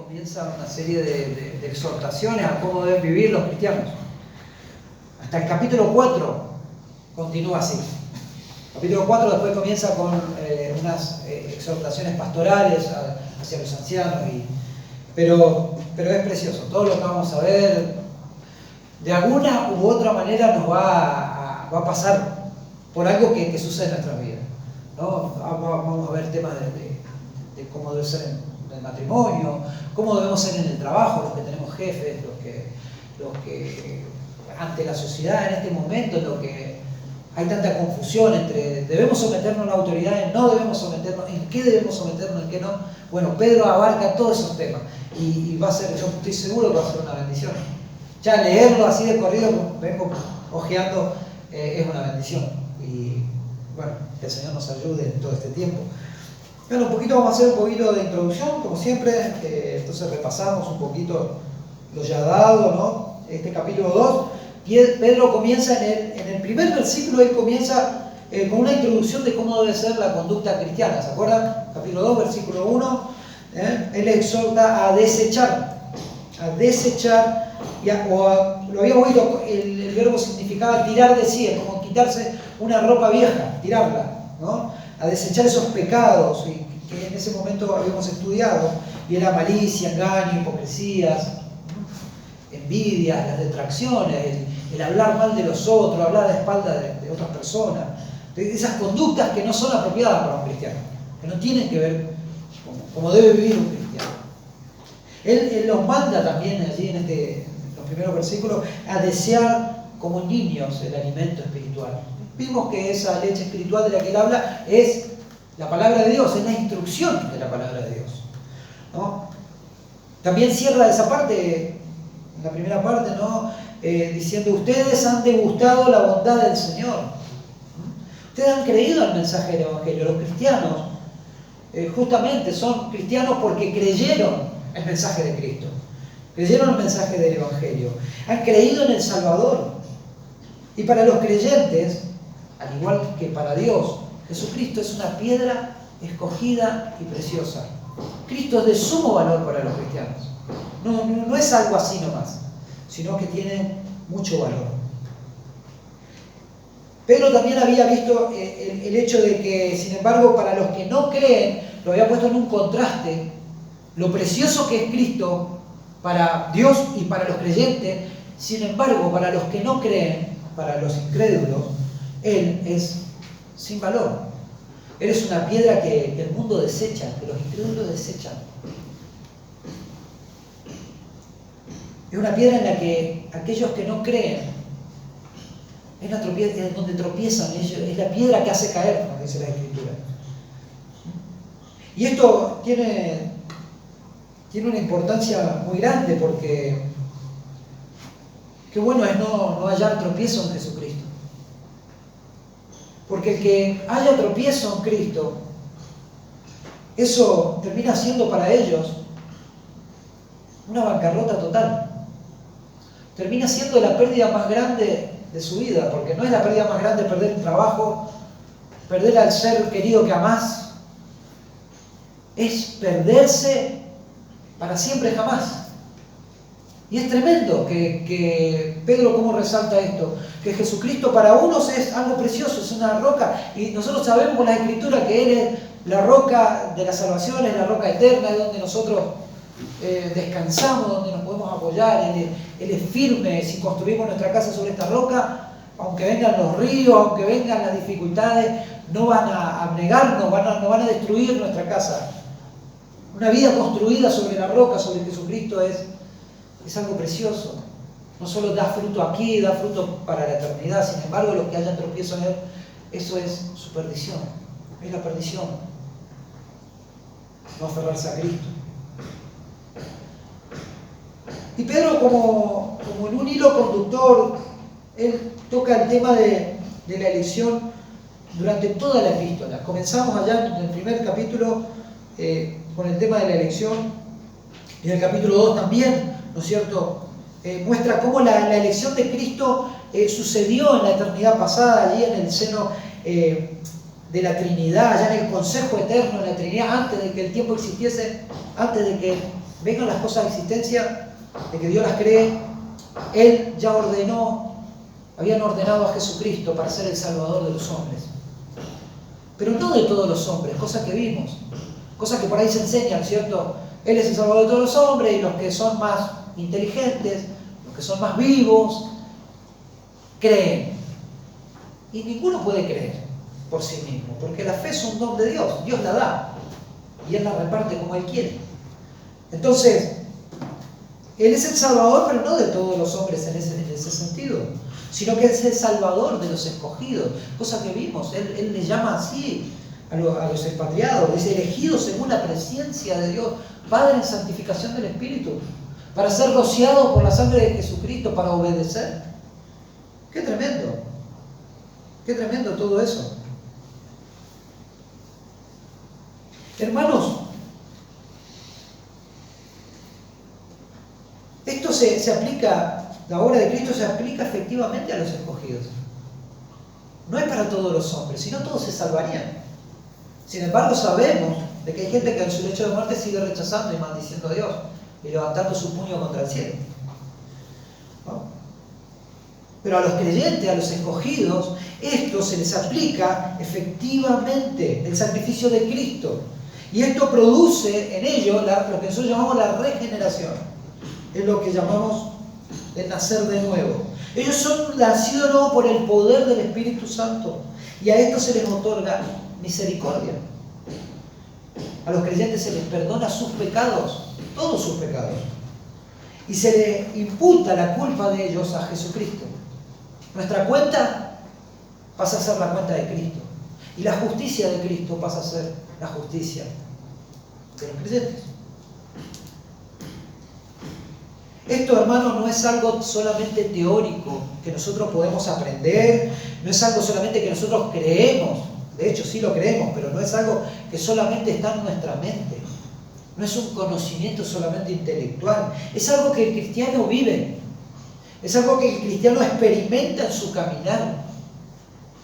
comienza una serie de exhortaciones a cómo deben vivir los cristianos. Hasta el capítulo 4 continúa así. El capítulo 4 después comienza con unas exhortaciones pastorales hacia los ancianos, pero es precioso. Todo lo que vamos a ver, de alguna u otra manera nos va a pasar por algo que sucede en nuestra vida, ¿no? Vamos a ver temas de cómo debe ser en el matrimonio, cómo debemos ser en el trabajo, los que tenemos jefes, los que ante la sociedad en este momento, en lo que hay tanta confusión entre debemos someternos a la autoridad, no debemos someternos, en qué debemos someternos, en qué no. Bueno, Pedro abarca todos esos temas y va a ser, yo estoy seguro que va a ser una bendición. Ya leerlo así de corrido, vengo ojeando, es una bendición. Y bueno, que el Señor nos ayude en todo este tiempo. Bueno, vamos a hacer un poquito de introducción, como siempre, entonces repasamos un poquito lo ya dado, ¿no? Este capítulo 2, Pedro comienza en el primer versículo, él comienza con una introducción de cómo debe ser la conducta cristiana, ¿se acuerdan? Capítulo 2, versículo 1, él exhorta a desechar, lo habíamos oído, el verbo significaba tirar de sí, es como quitarse una ropa vieja, tirarla, ¿no? A desechar esos pecados que en ese momento habíamos estudiado, y era malicia, engaño, hipocresías, envidias, las detracciones, el hablar mal de los otros, hablar a la espalda de otras personas, esas conductas que no son apropiadas para un cristiano, que no tienen que ver como debe vivir un cristiano. Él nos manda también allí en los primeros versículos a desear como niños el alimento espiritual. Vimos que esa leche espiritual de la que él habla es la palabra de Dios, es la instrucción de la palabra de Dios, ¿no? También cierra esa parte, en la primera parte, ¿no? Diciendo, ustedes han degustado la bondad del Señor. Ustedes han creído al mensaje del Evangelio. Los cristianos justamente son cristianos porque creyeron el mensaje de Cristo. Creyeron el mensaje del Evangelio. Han creído en el Salvador. Y para los creyentes, al igual que para Dios, Jesucristo es una piedra escogida y preciosa. Cristo es de sumo valor para los cristianos. No es algo así nomás, sino que tiene mucho valor. Pedro también había visto el hecho de que, sin embargo, para los que no creen, lo había puesto en un contraste, lo precioso que es Cristo para Dios y para los creyentes. Sin embargo, para los que no creen, para los incrédulos, Él es sin valor. Él es una piedra que el mundo desecha, que los incrédulos desechan. Es una piedra en la que aquellos que no creen, es donde tropiezan ellos, es la piedra que hace caer, como dice la Escritura. Y esto tiene una importancia muy grande porque qué bueno es no hallar tropiezo en Jesucristo. Porque el que haya tropiezo en Cristo, eso termina siendo para ellos una bancarrota total. Termina siendo la pérdida más grande de su vida, porque no es la pérdida más grande perder un trabajo, perder al ser querido que amás, es perderse para siempre jamás. Y es tremendo que Pedro cómo resalta esto, que Jesucristo para unos es algo precioso, es una roca, y nosotros sabemos por la Escritura que Él es la roca de la salvación, es la roca eterna, es donde nosotros descansamos, donde nos podemos apoyar. Él es firme. Si construimos nuestra casa sobre esta roca, aunque vengan los ríos, aunque vengan las dificultades, no van a abnegarnos, no van a destruir nuestra casa. Una vida construida sobre la roca, sobre Jesucristo, es algo precioso. No solo da fruto aquí, da fruto para la eternidad. Sin embargo, los que hayan tropiezo en Él, eso es su perdición, es la perdición. No aferrarse a Cristo. Y Pedro, como en un hilo conductor, él toca el tema de la elección durante toda la epístola. Comenzamos allá en el primer capítulo con el tema de la elección, y en el capítulo 2 también, ¿no es cierto? Muestra cómo la elección de Cristo sucedió en la eternidad pasada, allí en el seno de la Trinidad, allá en el consejo eterno de la Trinidad, antes de que el tiempo existiese, antes de que vengan las cosas de existencia, de que Dios las cree, Él ya habían ordenado a Jesucristo para ser el Salvador de los hombres. Pero no de todos los hombres, cosas que vimos, cosas que por ahí se enseñan, ¿cierto? Él es el Salvador de todos los hombres, y los que son más inteligentes, los que son más vivos, creen. Y ninguno puede creer por sí mismo, porque la fe es un don de Dios, Dios la da, y Él la reparte como Él quiere. Entonces, Él es el Salvador, pero no de todos los hombres en ese sentido, sino que es el Salvador de los escogidos, cosa que vimos. Él le llama así a los expatriados, dice elegidos según la presencia de Dios, Padre en santificación del Espíritu, para ser rociados por la sangre de Jesucristo, para obedecer. ¡Qué tremendo! ¡Qué tremendo todo eso! Hermanos, esto se aplica, la obra de Cristo se aplica efectivamente a los escogidos. No es para todos los hombres, sino todos se salvarían. Sin embargo, sabemos de que hay gente que en su lecho de muerte sigue rechazando y maldiciendo a Dios y levantando su puño contra el cielo, ¿no? Pero a los creyentes, a los escogidos, esto se les aplica efectivamente el sacrificio de Cristo. Y esto produce en ellos lo que nosotros llamamos la regeneración. Es lo que llamamos el nacer de nuevo. Ellos son nacidos de nuevo por el poder del Espíritu Santo. Y a esto se les otorga misericordia. A los creyentes se les perdona sus pecados, todos sus pecados. Y se les imputa la culpa de ellos a Jesucristo. Nuestra cuenta pasa a ser la cuenta de Cristo. Y la justicia de Cristo pasa a ser la justicia de los creyentes. Esto, hermano, no es algo solamente teórico que nosotros podemos aprender, no es algo solamente que nosotros creemos. De hecho, sí lo creemos, pero no es algo que solamente está en nuestra mente. No es un conocimiento solamente intelectual. Es algo que el cristiano vive. Es algo que el cristiano experimenta en su caminar.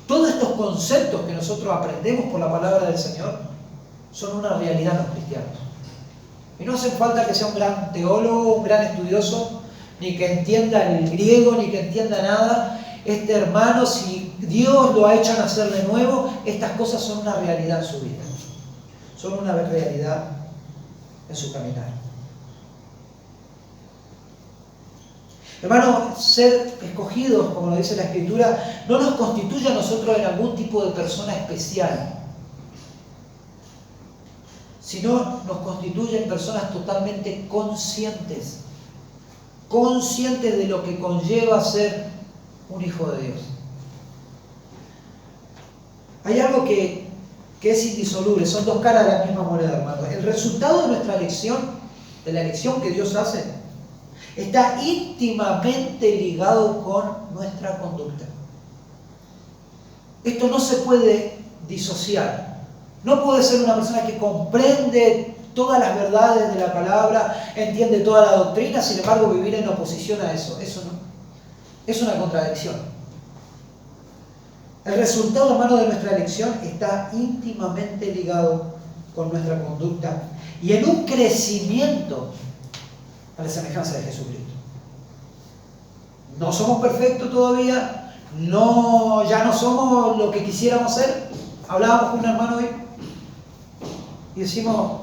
Todos estos conceptos que nosotros aprendemos por la palabra del Señor son una realidad en los cristianos. Y no hace falta que sea un gran teólogo, un gran estudioso, ni que entienda el griego, ni que entienda nada. Este hermano, si Dios lo ha hecho nacer de nuevo, estas cosas son una realidad en su vida. Son una realidad en su caminar. Hermano, ser escogidos, como lo dice la Escritura, no nos constituye a nosotros en algún tipo de persona especial, sino nos constituye en personas totalmente conscientes de lo que conlleva ser un hijo de Dios. Hay algo que es indisoluble, son dos caras de la misma moneda, hermano. El resultado de nuestra elección, de la elección que Dios hace, está íntimamente ligado con nuestra conducta. Esto no se puede disociar. No puede ser una persona que comprende todas las verdades de la palabra, entiende toda la doctrina, sin embargo vivir en oposición a eso. Eso no. Es una contradicción. El resultado, hermano, de nuestra elección está íntimamente ligado con nuestra conducta y en un crecimiento a la semejanza de Jesucristo. No somos perfectos todavía, ya no somos lo que quisiéramos ser. Hablábamos con un hermano hoy y decimos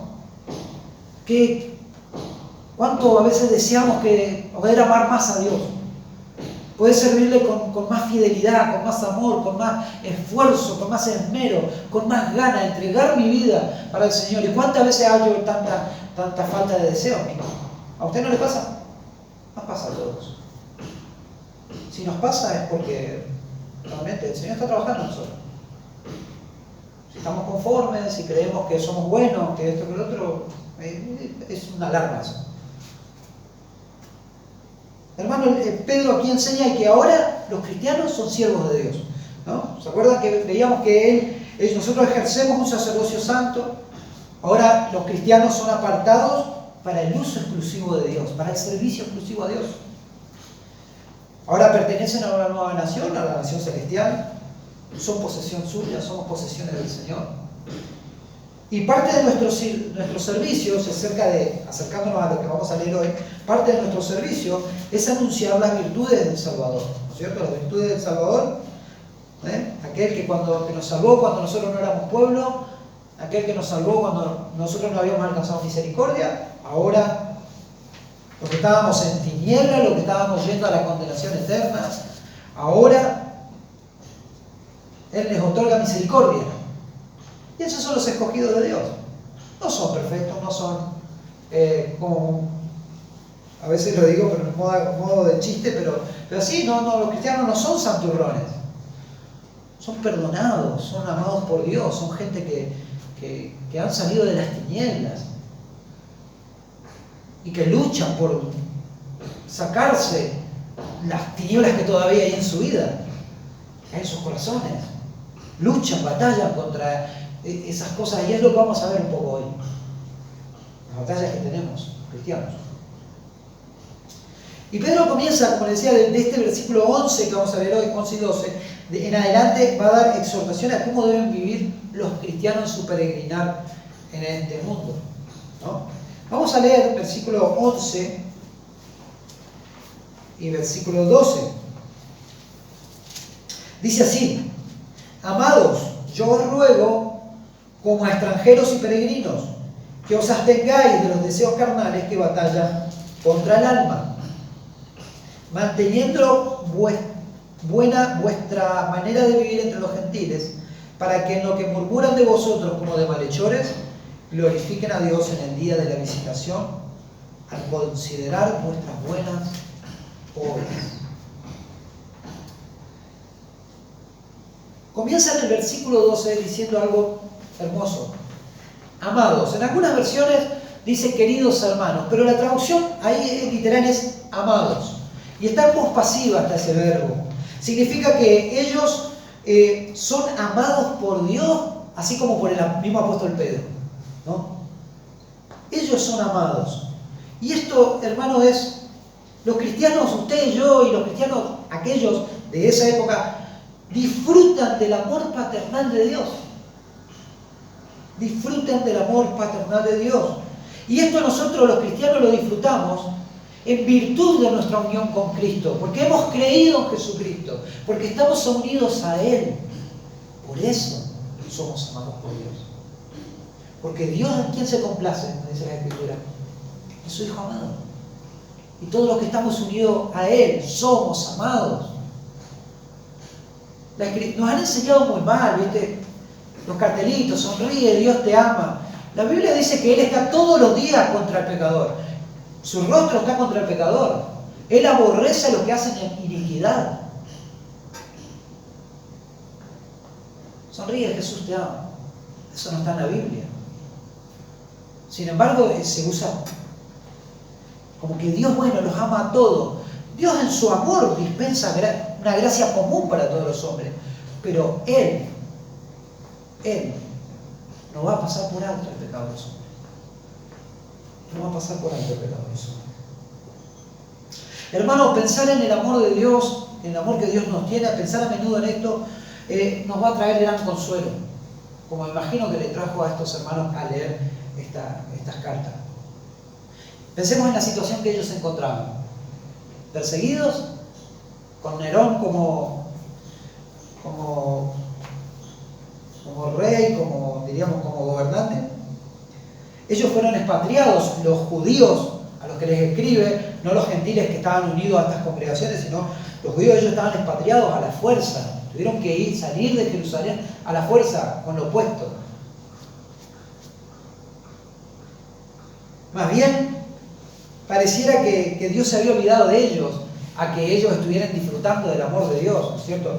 cuánto a veces deseamos poder amar más a Dios, poder servirle con más fidelidad, con más amor, con más esfuerzo, con más esmero, con más ganas, entregar mi vida para el Señor. ¿Y cuántas veces hallo tanta falta de deseo? ¿A usted no le pasa? Nos pasa a todos. Si nos pasa es porque realmente el Señor está trabajando en nosotros. Si estamos conformes, si creemos que somos buenos, que esto que lo otro, es una alarma eso. Hermano, Pedro aquí enseña que ahora los cristianos son siervos de Dios, ¿no? ¿Se acuerdan que veíamos que nosotros ejercemos un sacerdocio santo? Ahora los cristianos son apartados para el uso exclusivo de Dios, para el servicio exclusivo a Dios. Ahora pertenecen a una nueva nación, a la nación celestial. Son posesión suya, somos posesiones del Señor. Y parte de nuestros servicios, acercándonos a lo que vamos a leer hoy, parte de nuestro servicio es anunciar las virtudes del Salvador, ¿no es cierto? Las virtudes del Salvador, aquel que nos salvó cuando nosotros no éramos pueblo, aquel que nos salvó cuando nosotros no habíamos alcanzado misericordia, ahora los que estábamos en tinieblas, los que estábamos yendo a la condenación eterna, ahora Él les otorga misericordia. Y esos son los escogidos de Dios. No son perfectos, no son como, a veces lo digo, pero en modo de chiste, pero sí, los cristianos no son santurrones. Son perdonados, son amados por Dios, son gente que han salido de las tinieblas y que luchan por sacarse las tinieblas que todavía hay en su vida, en sus corazones. Luchan, batallan contra esas cosas, y es lo que vamos a ver un poco hoy. Las batallas que tenemos, cristianos. Y Pedro comienza, como les decía, de este versículo 11 que vamos a ver hoy, 11 y 12, en adelante va a dar exhortación a cómo deben vivir los cristianos en su peregrinar en este mundo, ¿no? Vamos a leer versículo 11 y versículo 12. Dice así: amados, yo os ruego, como a extranjeros y peregrinos, que os abstengáis de los deseos carnales que batallan contra el alma, manteniendo buena vuestra manera de vivir entre los gentiles, para que en lo que murmuran de vosotros como de malhechores, glorifiquen a Dios en el día de la visitación, al considerar vuestras buenas obras. Comienza en el versículo 12 diciendo algo hermoso. Amados. En algunas versiones dice queridos hermanos, pero la traducción ahí literal es amados. Y está en voz pasiva hasta ese verbo. Significa que ellos son amados por Dios, así como por el mismo apóstol Pedro, ¿no? Ellos son amados. Y esto, hermano, es los cristianos, usted y yo, y los cristianos, aquellos de esa época, disfrutan del amor paternal de Dios. Disfrutan del amor paternal de Dios. Y esto nosotros los cristianos lo disfrutamos en virtud de nuestra unión con Cristo, porque hemos creído en Jesucristo, porque estamos unidos a Él. Por eso somos amados por Dios. Porque Dios, ¿en quién se complace?, dice la Escritura, en su Hijo amado. Y todos los que estamos unidos a Él somos amados. Nos han enseñado muy mal, ¿viste? Los cartelitos, sonríe, Dios te ama. La Biblia dice que Él está todos los días contra el pecador. Su rostro está contra el pecador. Él aborrece a los que hacen iniquidad. Sonríe, Jesús te ama. Eso no está en la Biblia. Sin embargo, se usa como que Dios, bueno, los ama a todos. Dios en su amor dispensa una gracia común para todos los hombres. Pero Él no va a pasar por alto el pecado de los hombres. No va a pasar por alto el pecado de los hombres. Hermano, pensar en el amor de Dios, en el amor que Dios nos tiene, pensar a menudo en esto, nos va a traer gran consuelo. Como imagino que le trajo a estos hermanos a leer estas cartas. Pensemos en la situación que ellos se encontraban. Perseguidos, con Nerón como rey, diríamos como gobernante. Ellos fueron expatriados, los judíos a los que les escribe, no los gentiles que estaban unidos a estas congregaciones, sino los judíos, ellos estaban expatriados a la fuerza. Tuvieron que salir de Jerusalén a la fuerza, con lo opuesto. Más bien, pareciera que Dios se había olvidado de ellos, a que ellos estuvieran disfrutando del amor de Dios, ¿no es cierto?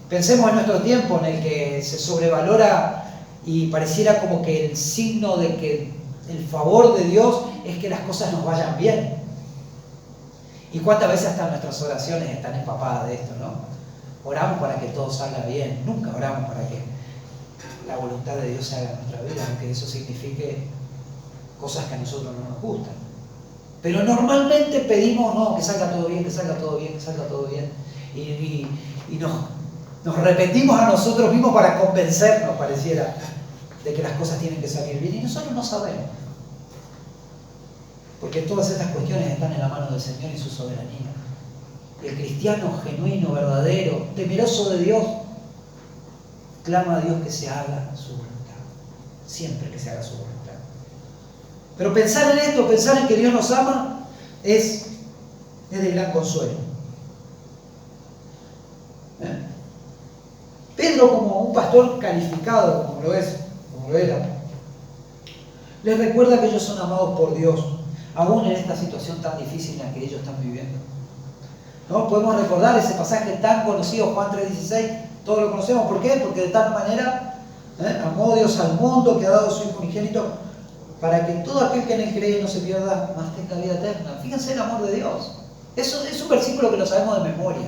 Pensemos en nuestro tiempo en el que se sobrevalora y pareciera como que el signo de que el favor de Dios es que las cosas nos vayan bien. Y cuántas veces hasta nuestras oraciones están empapadas de esto, ¿no? Oramos para que todo salga bien, nunca oramos para que la voluntad de Dios se haga en nuestra vida, aunque eso signifique cosas que a nosotros no nos gustan. Pero normalmente pedimos, no, que salga todo bien, que salga todo bien, que salga todo bien. Y nos repetimos a nosotros mismos para convencernos, pareciera. de que las cosas tienen que salir bien y nosotros no sabemos. Porque todas estas cuestiones están en la mano del Señor y su soberanía. Y el cristiano genuino, verdadero, temeroso de Dios, clama a Dios que se haga su voluntad. Siempre que se haga su voluntad. Pero pensar en esto, pensar en que Dios nos ama, es de gran consuelo. Pedro, como un pastor calificado, como lo era, les recuerda que ellos son amados por Dios, aún en esta situación tan difícil en la que ellos están viviendo. ¿No? Podemos recordar ese pasaje tan conocido, Juan 3:16, todos lo conocemos. ¿Por qué? Porque de tal manera amó Dios al mundo que ha dado su Hijo unigénito para que todo aquel que en él cree no se pierda, mas tenga vida eterna. Fíjense el amor de Dios. Eso es un versículo que lo sabemos de memoria.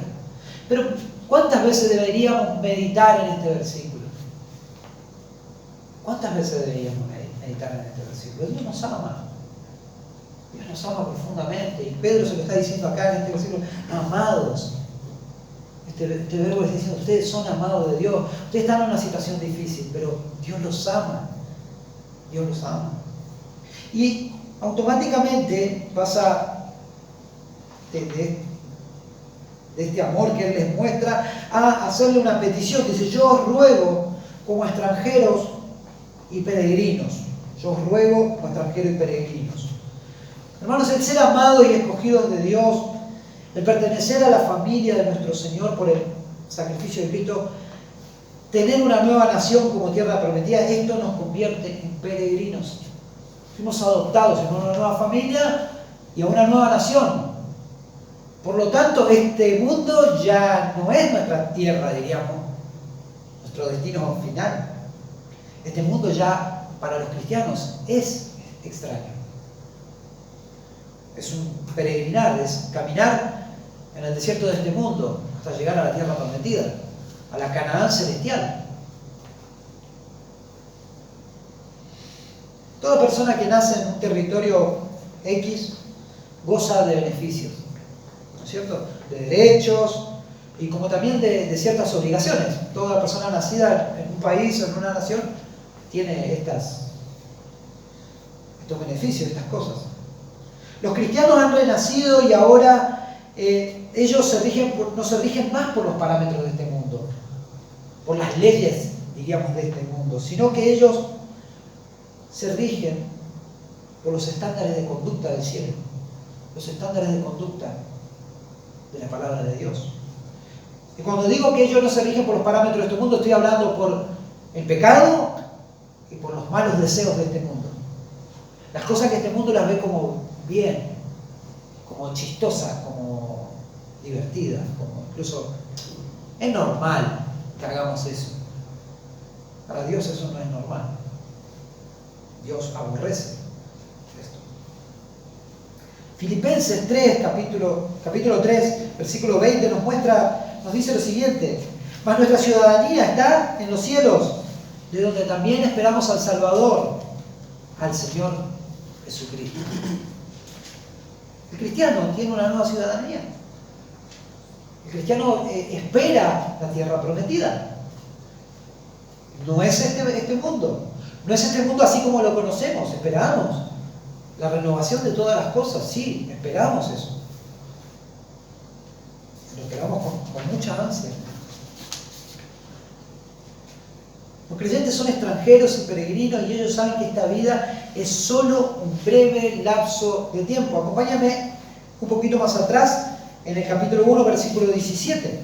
Pero ¿cuántas veces deberíamos meditar en este versículo? ¿Cuántas veces deberíamos meditar en este versículo? Dios nos ama. Dios nos ama profundamente. Y Pedro se lo está diciendo acá en este versículo. Amados. Este verbo está diciendo, ustedes son amados de Dios. Ustedes están en una situación difícil, pero Dios los ama. Dios los ama. Y automáticamente pasa de este amor que Él les muestra a hacerle una petición. Dice, yo os ruego como extranjeros y peregrinos. Yo os ruego como extranjeros y peregrinos. Hermanos, el ser amados y escogidos de Dios, el pertenecer a la familia de nuestro Señor por el sacrificio de Cristo, tener una nueva nación como tierra prometida, esto nos convierte en peregrinos. Fuimos adoptados en una nueva familia y a una nueva nación. Por lo tanto, este mundo ya no es nuestra tierra, diríamos, nuestro destino final. Este mundo ya, para los cristianos, es extraño. Es un peregrinar, es caminar en el desierto de este mundo hasta llegar a la tierra prometida, a la Canaán celestial. Toda persona que nace en un territorio X goza de beneficios, ¿no es cierto? De derechos y como también de ciertas obligaciones. Toda persona nacida en un país o en una nación tiene estos beneficios, estas cosas. Los cristianos han renacido y ahora ellos no se rigen más por los parámetros de este mundo, por las leyes, diríamos, de este mundo, sino que ellos se rigen por los estándares de conducta del cielo, los estándares de conducta de la palabra de Dios. Y cuando digo que ellos no se rigen por los parámetros de este mundo, estoy hablando por el pecado y por los malos deseos de este mundo. Las cosas que este mundo las ve como bien, como chistosas, como divertidas, como incluso es normal que hagamos eso. Para Dios eso no es normal. Dios aborrece esto. Filipenses 3, capítulo 3, versículo 20 nos dice lo siguiente: mas nuestra ciudadanía está en los cielos, de donde también esperamos al Salvador, al Señor Jesucristo. El cristiano tiene una nueva ciudadanía. El cristiano espera la tierra prometida. No es este mundo. No es este mundo así como lo conocemos. Esperamos la renovación de todas las cosas. Sí, esperamos eso. Lo esperamos con mucha ansia. Los creyentes son extranjeros y peregrinos y ellos saben que esta vida es solo un breve lapso de tiempo. Acompáñame un poquito más atrás en el capítulo 1, versículo 17.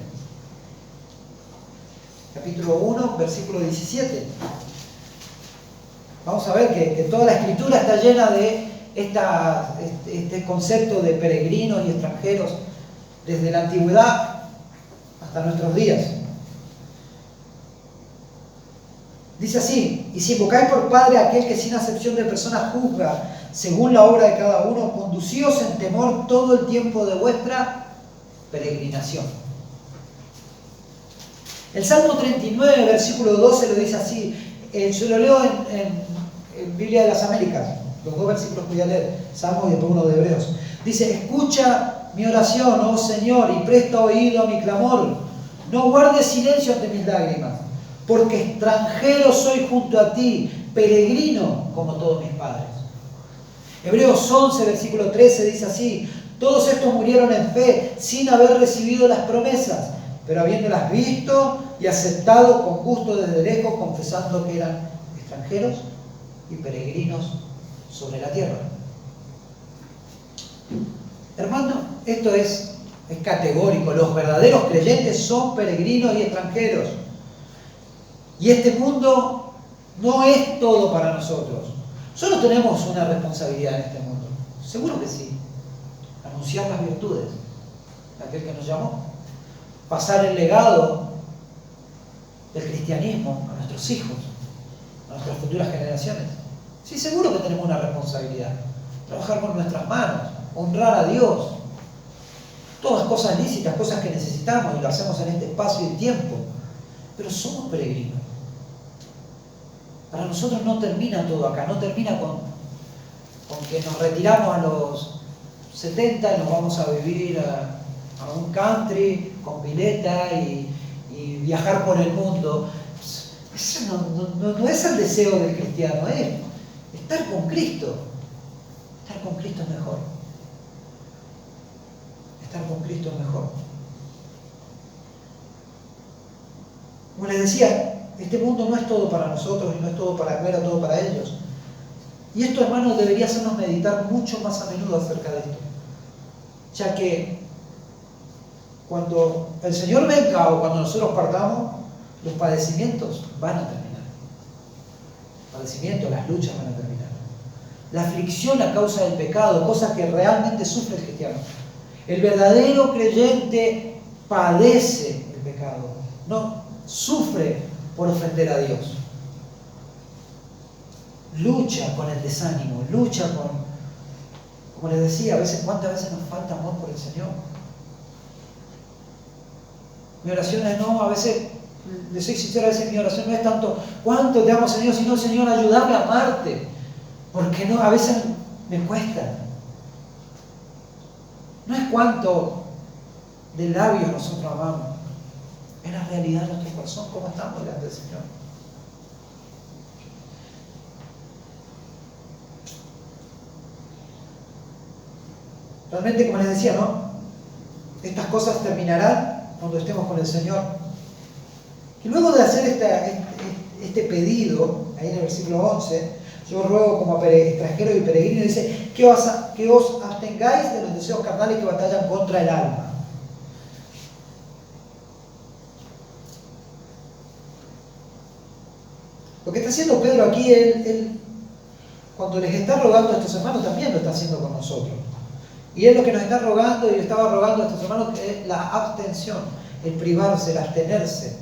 Capítulo 1, versículo 17. Vamos a ver que toda la Escritura está llena de este concepto de peregrinos y extranjeros desde la antigüedad hasta nuestros días. Dice así: y si invocáis por Padre a aquel que sin acepción de personas juzga según la obra de cada uno, conducíos en temor todo el tiempo de vuestra peregrinación. El Salmo 39, versículo 12 lo dice así. Yo lo leo en Biblia de las Américas, los dos versículos que voy a leer, Salmos y después uno de Hebreos. Dice: escucha mi oración, oh Señor, y presta oído a mi clamor. No guardes silencio ante mis lágrimas, porque extranjero soy junto a ti, peregrino como todos mis padres. Hebreos 11, versículo 13 dice así: todos estos murieron en fe sin haber recibido las promesas, pero habiéndolas visto y aceptado con gusto desde lejos, confesando que eran extranjeros y peregrinos sobre la tierra. Hermano, esto es categórico. Los verdaderos creyentes son peregrinos y extranjeros. Y este mundo no es todo para nosotros. Solo tenemos una responsabilidad en este mundo. Seguro que sí. Anunciar las virtudes de aquel que nos llamó. Pasar el legado del cristianismo a nuestros hijos, a nuestras futuras generaciones. Sí, seguro que tenemos una responsabilidad. Trabajar con nuestras manos, honrar a Dios. Todas cosas lícitas, cosas que necesitamos y lo hacemos en este espacio y tiempo. Pero somos peregrinos. Para nosotros no termina todo acá, no termina con que nos retiramos a los 70 y nos vamos a vivir a un country con pileta y viajar por el mundo. Eso no es el deseo del cristiano, es estar con Cristo. Estar con Cristo es mejor. Estar con Cristo es mejor. Como les decía, este mundo no es todo para nosotros y no es todo para Clara, todo para ellos. Y esto, hermanos, debería hacernos meditar mucho más a menudo acerca de esto. Ya que cuando el Señor venga o cuando nosotros partamos, los padecimientos van a terminar. Los padecimientos, las luchas van a terminar. La aflicción a causa del pecado, cosas que realmente sufre el cristiano. El verdadero creyente padece el pecado, no sufre por ofender a Dios. Lucha con el desánimo, lucha con, como les decía, cuántas veces nos falta amor por el Señor. Mi oración es no, a veces, les soy sincero, a veces mi oración no es tanto cuánto te amo, Señor, sino Señor, ayúdame a amarte, porque no, a veces me cuesta. No es cuánto de labios nosotros amamos, es la realidad de nuestro corazón, cómo estamos delante del Señor. Realmente, como les decía, ¿no? Estas cosas terminarán cuando estemos con el Señor. Y luego de hacer este pedido, ahí en el versículo 11, yo ruego como extranjero y peregrino, dice, que os abstengáis de los deseos carnales que batallan contra el alma. Lo que está haciendo Pedro aquí, él, cuando les está rogando a estos hermanos, también lo está haciendo con nosotros. Y él lo que nos está rogando, y le estaba rogando a estos hermanos, es la abstención, el privarse, el abstenerse.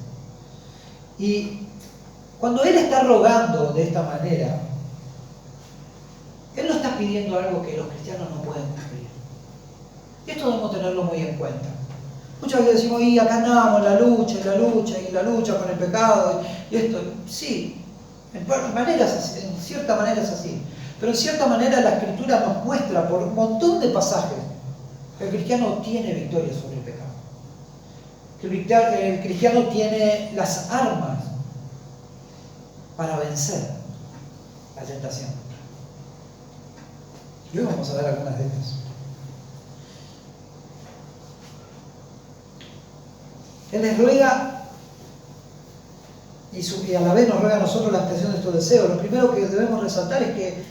Y cuando él está rogando de esta manera, él no está pidiendo algo que los cristianos no pueden cumplir. Y esto debemos tenerlo muy en cuenta. Muchas veces decimos, y acá andamos en la lucha, y la lucha con el pecado, y esto, sí, en cierta manera es así. Pero en cierta manera la Escritura nos muestra por un montón de pasajes que el cristiano tiene victoria sobre el pecado. Que el cristiano tiene las armas para vencer la tentación. Y hoy vamos a ver algunas de estas. Él les ruega y a la vez nos ruega a nosotros la abstención de estos deseos. Lo primero que debemos resaltar es que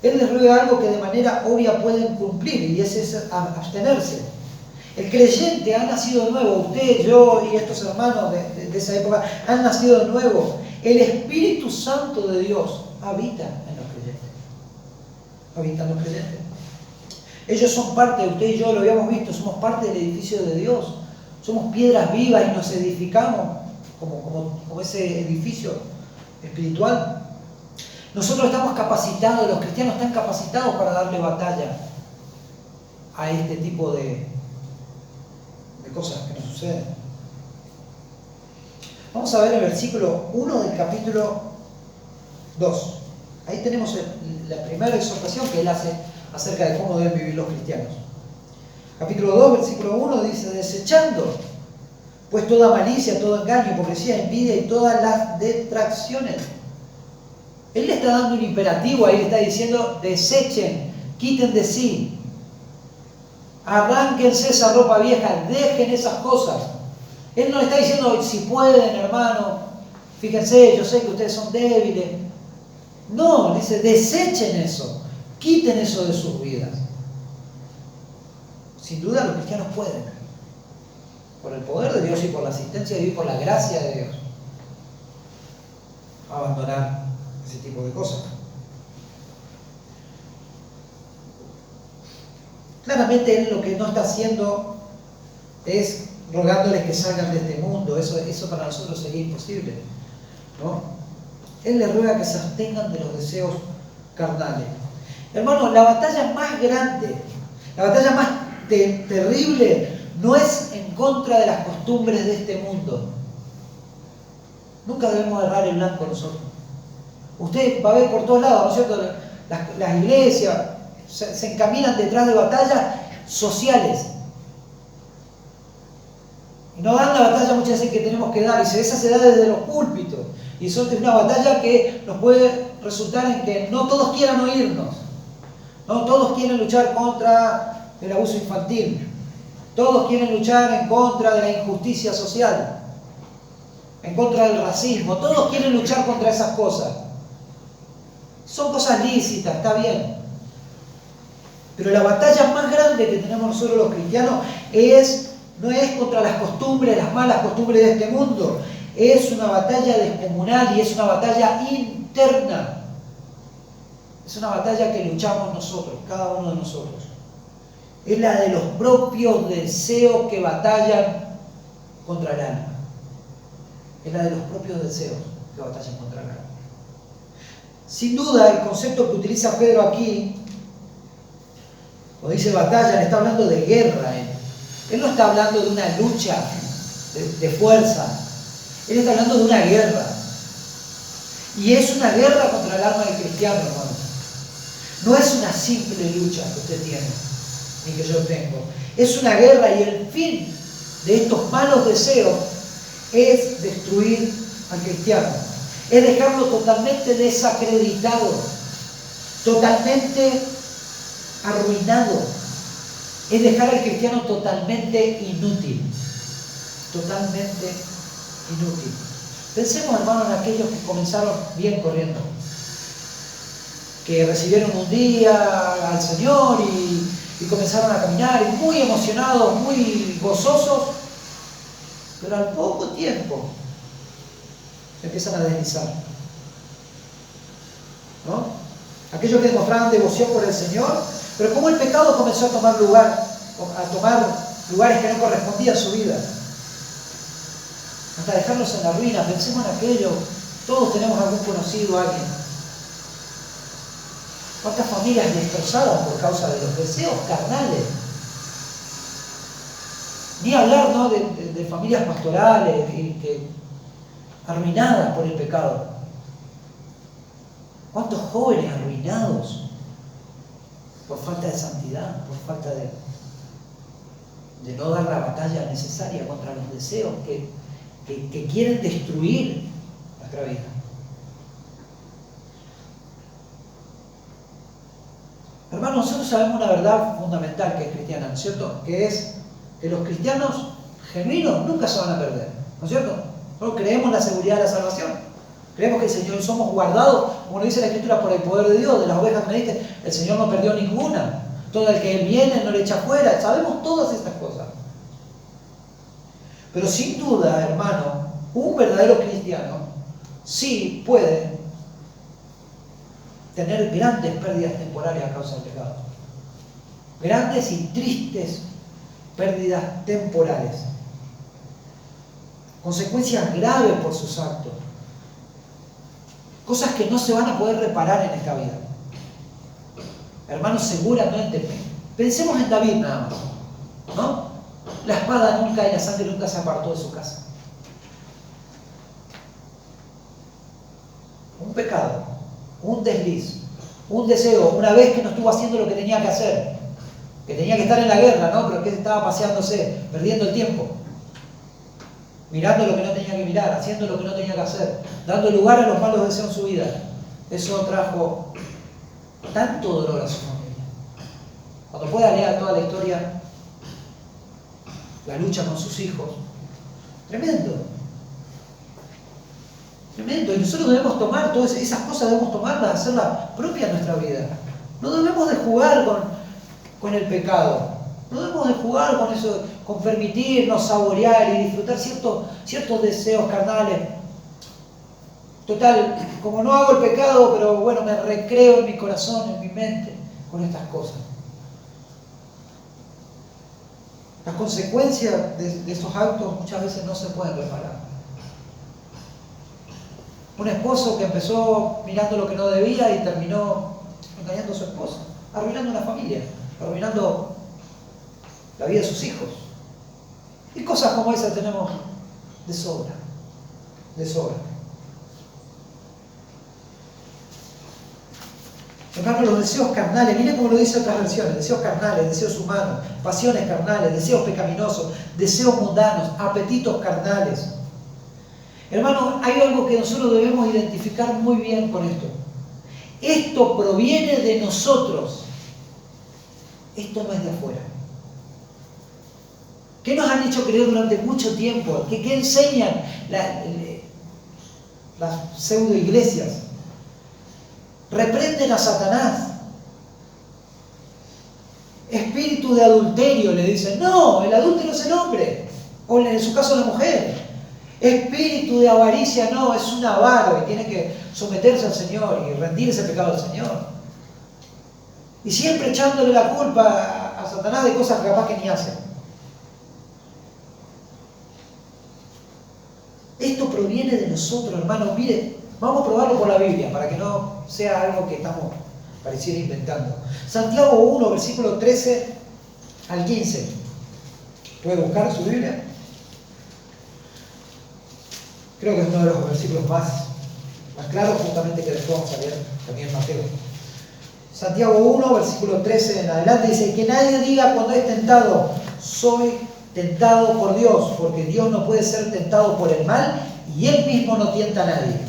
Él les ruega algo que de manera obvia pueden cumplir, y es abstenerse. El creyente ha nacido de nuevo. Usted, yo y estos hermanos de esa época han nacido de nuevo. El Espíritu Santo de Dios habita en los creyentes. Habita en los creyentes. Ellos son parte, usted y yo lo habíamos visto, somos parte del edificio de Dios. Somos piedras vivas y nos edificamos como ese edificio espiritual. Nosotros estamos capacitados, los cristianos están capacitados para darle batalla a este tipo de cosas que nos suceden. Vamos a ver el versículo 1 del capítulo 2. Ahí tenemos la primera exhortación que él hace acerca de cómo deben vivir los cristianos. Capítulo 2, versículo 1 dice, desechando pues toda malicia, todo engaño, hipocresía, envidia y todas las detracciones. Él le está dando un imperativo, ahí le está diciendo, desechen, quiten de sí, arránquense esa ropa vieja, dejen esas cosas. Él no le está diciendo, si pueden, hermano, fíjense, yo sé que ustedes son débiles. No, le dice, desechen eso, quiten eso de sus vidas. Sin duda los cristianos pueden, por el poder de Dios y por la asistencia de Dios y por la gracia de Dios, abandonar ese tipo de cosas. Claramente Él lo que no está haciendo es rogándoles que salgan de este mundo. Eso para nosotros sería imposible, ¿no? Él les ruega que se abstengan de los deseos carnales. Hermano, la batalla más grande, la batalla más terrible, no es en contra de las costumbres de este mundo. Nunca debemos errar el blanco nosotros. Usted va a ver por todos lados, ¿no es cierto? Las iglesias se encaminan detrás de batallas sociales. Y no dan la batalla muchas veces que tenemos que dar, y esa se da desde los púlpitos. Y eso es una batalla que nos puede resultar en que no todos quieran oírnos. No todos quieren luchar contra el abuso infantil. Todos quieren luchar en contra de la injusticia social, en contra del racismo. Todos quieren luchar contra esas cosas. Son cosas lícitas, está bien. Pero la batalla más grande que tenemos nosotros los cristianos no es contra las costumbres, las malas costumbres de este mundo. Es una batalla descomunal y es una batalla interna. Es una batalla que luchamos nosotros, cada uno de nosotros. Es la de los propios deseos que batallan contra el alma. Es la de los propios deseos que batallan contra el alma. Sin duda, el concepto que utiliza Pedro aquí, cuando dice batalla, le está hablando de guerra. Él no está hablando de una lucha de fuerza. Él está hablando de una guerra. Y es una guerra contra el alma del cristiano, hermano. No es una simple lucha que usted tiene, ni que yo tengo. Es una guerra y el fin de estos malos deseos es destruir al cristiano. Es dejarlo totalmente desacreditado, totalmente arruinado. Es dejar al cristiano totalmente inútil. Totalmente inútil. Pensemos, hermanos, en aquellos que comenzaron bien corriendo, que recibieron un día al Señor y comenzaron a caminar muy emocionados, muy gozosos, pero al poco tiempo se empiezan a deslizar, ¿no? Aquellos que demostraban devoción por el Señor, pero como el pecado comenzó a tomar lugares que no correspondían a su vida, hasta dejarlos en la ruina. Pensemos en aquello, todos tenemos algún conocido, alguien. ¿Cuántas familias destrozadas por causa de los deseos carnales? Ni hablar, ¿no?, de familias pastorales arruinadas por el pecado. ¿Cuántos jóvenes arruinados por falta de santidad, por falta de no dar la batalla necesaria contra los deseos que quieren destruir nuestra vida? Hermanos, nosotros sabemos una verdad fundamental que es cristiana, ¿no es cierto? Que es que los cristianos genuinos nunca se van a perder, ¿no es cierto? Nosotros creemos en la seguridad de la salvación. Creemos que el Señor, somos guardados, como dice la Escritura, por el poder de Dios. De las ovejas que me diste, el Señor no perdió ninguna. Todo el que Él viene no le echa fuera. Sabemos todas estas cosas. Pero sin duda, hermano, un verdadero cristiano sí puede tener grandes pérdidas temporales a causa del pecado. Grandes y tristes pérdidas temporales. Consecuencias graves por sus actos. Cosas que no se van a poder reparar en esta vida. Hermanos, seguramente, pensemos en David nada más, ¿no? La espada nunca y la sangre nunca se apartó de su casa. Un pecado, un desliz, un deseo, una vez que no estuvo haciendo lo que tenía que hacer, que tenía que estar en la guerra, ¿no? Pero que estaba paseándose, perdiendo el tiempo, mirando lo que no tenía que mirar, haciendo lo que no tenía que hacer, dando lugar a los malos deseos en su vida. Eso trajo tanto dolor a su familia. Cuando pueda leer toda la historia, la lucha con sus hijos, tremendo. Tremendo. Y nosotros debemos tomar todas esas cosas, debemos tomarlas, hacerlas propias en nuestra vida. No debemos de jugar con el pecado. No debemos de jugar con eso, con permitirnos saborear y disfrutar ciertos deseos carnales. Total, como no hago el pecado, pero bueno, me recreo en mi corazón, en mi mente, con estas cosas. Las consecuencias de estos actos muchas veces no se pueden reparar. Un esposo que empezó mirando lo que no debía y terminó engañando a su esposa, arruinando una familia, arruinando la vida de sus hijos. Y cosas como esas tenemos de sobra, de sobra. Hermanos, los deseos carnales, miren cómo lo dice otras versiones, deseos carnales, deseos humanos, pasiones carnales, deseos pecaminosos, deseos mundanos, apetitos carnales. Hermanos, hay algo que nosotros debemos identificar muy bien con esto. Esto proviene de nosotros. Esto no es de afuera. ¿Qué nos han hecho creer durante mucho tiempo? ¿Qué enseñan las pseudo iglesias? Reprenden a Satanás. Espíritu de adulterio, le dicen. No, el adúltero es el hombre. O en su caso la mujer. Espíritu de avaricia, no, es un avaro y tiene que someterse al Señor y rendir ese pecado al Señor. Y siempre echándole la culpa a Satanás de cosas que capaz que ni hacen. Esto proviene de nosotros, hermanos. Mire, vamos a probarlo por la Biblia, para que no sea algo que estamos, pareciera, inventando. Santiago 1, versículo 13 al 15. ¿Puede buscar su Biblia? Creo que es uno de los versículos más claros justamente que después vamos a leer también en Mateo. Santiago 1, versículo 13 en adelante, dice: que nadie diga cuando es tentado, soy tentado por Dios, porque Dios no puede ser tentado por el mal y Él mismo no tienta a nadie,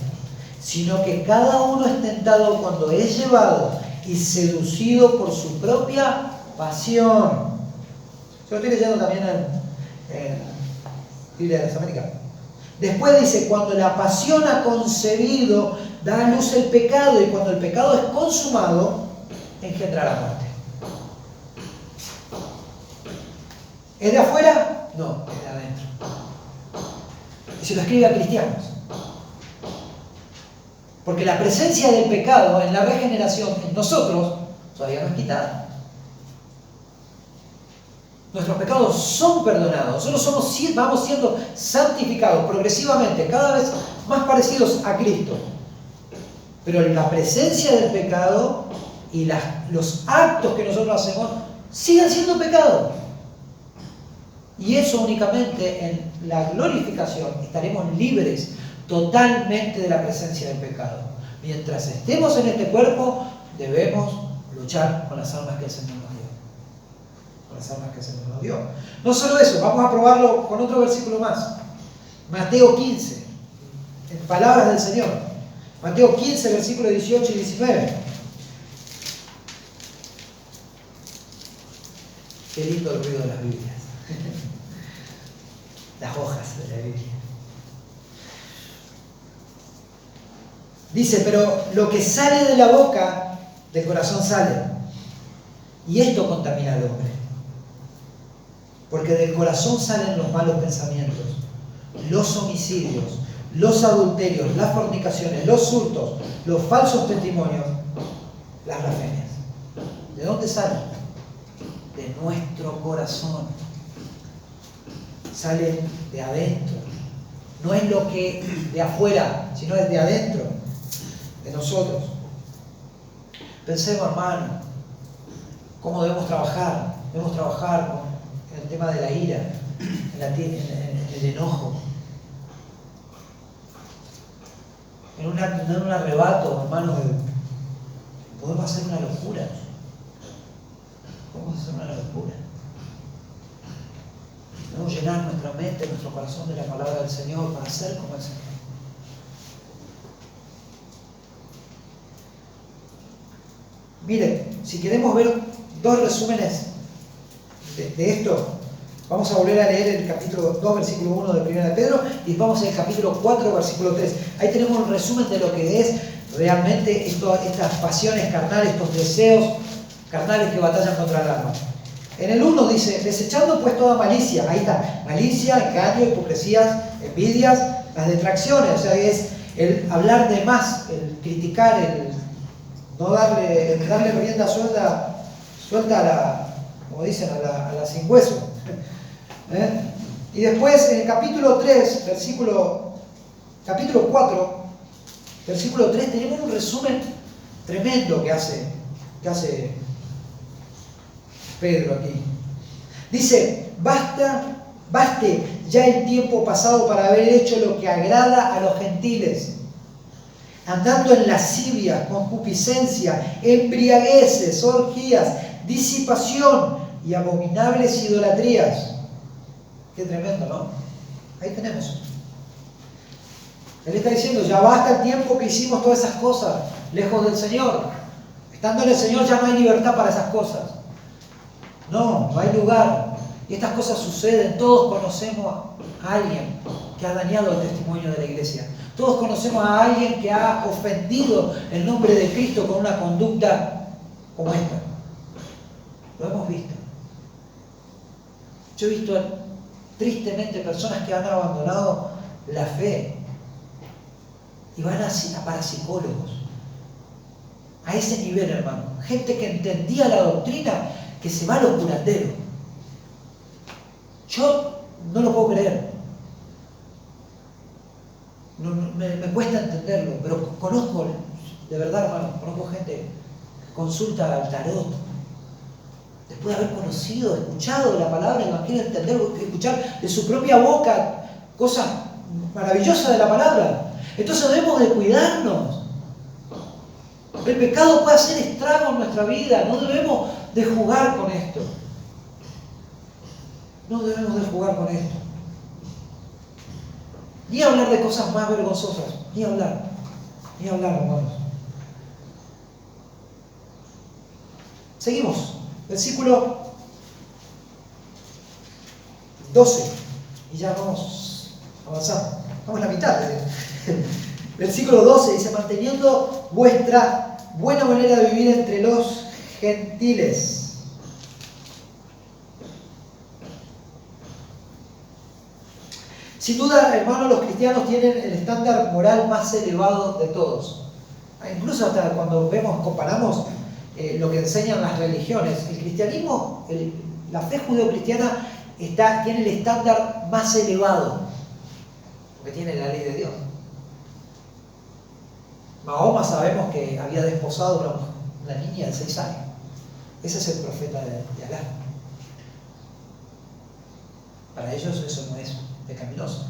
sino que cada uno es tentado cuando es llevado y seducido por su propia pasión. Yo lo estoy leyendo también en Biblia de las Américas. Después dice: cuando la pasión ha concebido, da a luz el pecado, y cuando el pecado es consumado, engendra la muerte. ¿Es de afuera? No, es de adentro. Y se lo escribe a cristianos. Porque la presencia del pecado en la regeneración, en nosotros, todavía no es quitada. Nuestros pecados son perdonados. Nosotros vamos siendo santificados progresivamente, cada vez más parecidos a Cristo. Pero la presencia del pecado y los actos que nosotros hacemos siguen siendo pecado. Y eso únicamente en la glorificación estaremos libres totalmente de la presencia del pecado. Mientras estemos en este cuerpo, debemos luchar con las armas que el Señor nos dio. Con las armas que el Señor nos dio. No solo eso, vamos a probarlo con otro versículo más. Mateo 15, en palabras del Señor. Mateo 15, versículos 18 y 19. Qué lindo el ruido de las Biblias. Las hojas de la Biblia. Dice: pero lo que sale de la boca, del corazón sale. Y esto contamina al hombre. Porque del corazón salen los malos pensamientos, los homicidios, los adulterios, las fornicaciones, los hurtos, los falsos testimonios, las blasfemias. ¿De dónde salen? De nuestro corazón. Salen de adentro. No es lo que de afuera, sino es de adentro, de nosotros. Pensemos, hermano, cómo debemos trabajar. Debemos trabajar con el tema de la ira, en el enojo. En un arrebato, hermano, podemos hacer una locura. Podemos hacer una locura. Debemos llenar nuestra mente, nuestro corazón de la palabra del Señor para ser como el Señor. Miren, si queremos ver dos resúmenes de esto, vamos a volver a leer el capítulo 2, versículo 1 de 1 de Pedro, y vamos al capítulo 4, versículo 3. Ahí tenemos un resumen de lo que es realmente estas pasiones carnales, estos deseos carnales que batallan contra el alma. En el 1 dice, desechando pues toda malicia, ahí está, malicia, engaño, hipocresías, envidias, las detracciones, o sea, es el hablar de más, el criticar, el no darle rienda suelta a la, como dicen, a la sin hueso. Y después en el capítulo 3, capítulo 4, versículo 3, tenemos un resumen tremendo que hace Pedro aquí. Dice, baste ya el tiempo pasado para haber hecho lo que agrada a los gentiles, andando en lascivia, concupiscencia, embriagueces, orgías, disipación y abominables idolatrías. Qué tremendo, ¿no? Ahí tenemos. Él está diciendo, ya basta el tiempo que hicimos todas esas cosas, lejos del Señor. Estando en el Señor ya no hay libertad para esas cosas. No hay lugar. Y estas cosas suceden. Todos conocemos a alguien que ha dañado el testimonio de la iglesia. Todos conocemos a alguien que ha ofendido el nombre de Cristo con una conducta como esta. Lo hemos visto. Yo he visto tristemente personas que han abandonado la fe y van a parapsicólogos. A ese nivel, hermano. Gente que entendía la doctrina, que se va a los curanderos. Yo no lo puedo creer. Me cuesta entenderlo, pero conozco, de verdad, hermano, conozco gente que consulta al tarot. Después de haber conocido, escuchado la palabra del Evangelio, entender, escuchar de su propia boca cosas maravillosas de la palabra. Entonces debemos de cuidarnos. El pecado puede hacer estrago en nuestra vida. No debemos de jugar con esto. No debemos de jugar con esto. Ni hablar de cosas más vergonzosas. Ni hablar, hermanos. Seguimos. Versículo 12. Y ya vamos avanzando. Vamos a la mitad. Versículo 12 dice, manteniendo vuestra buena manera de vivir entre los gentiles. Sin duda, hermanos, los cristianos tienen el estándar moral más elevado de todos. Incluso hasta cuando comparamos lo que enseñan las religiones, el cristianismo, la fe judeocristiana tiene el estándar más elevado, porque tiene la ley de Dios. Mahoma sabemos que había desposado a una niña de 6 años. Ese es el profeta de Alá. Para ellos eso no es pecaminoso.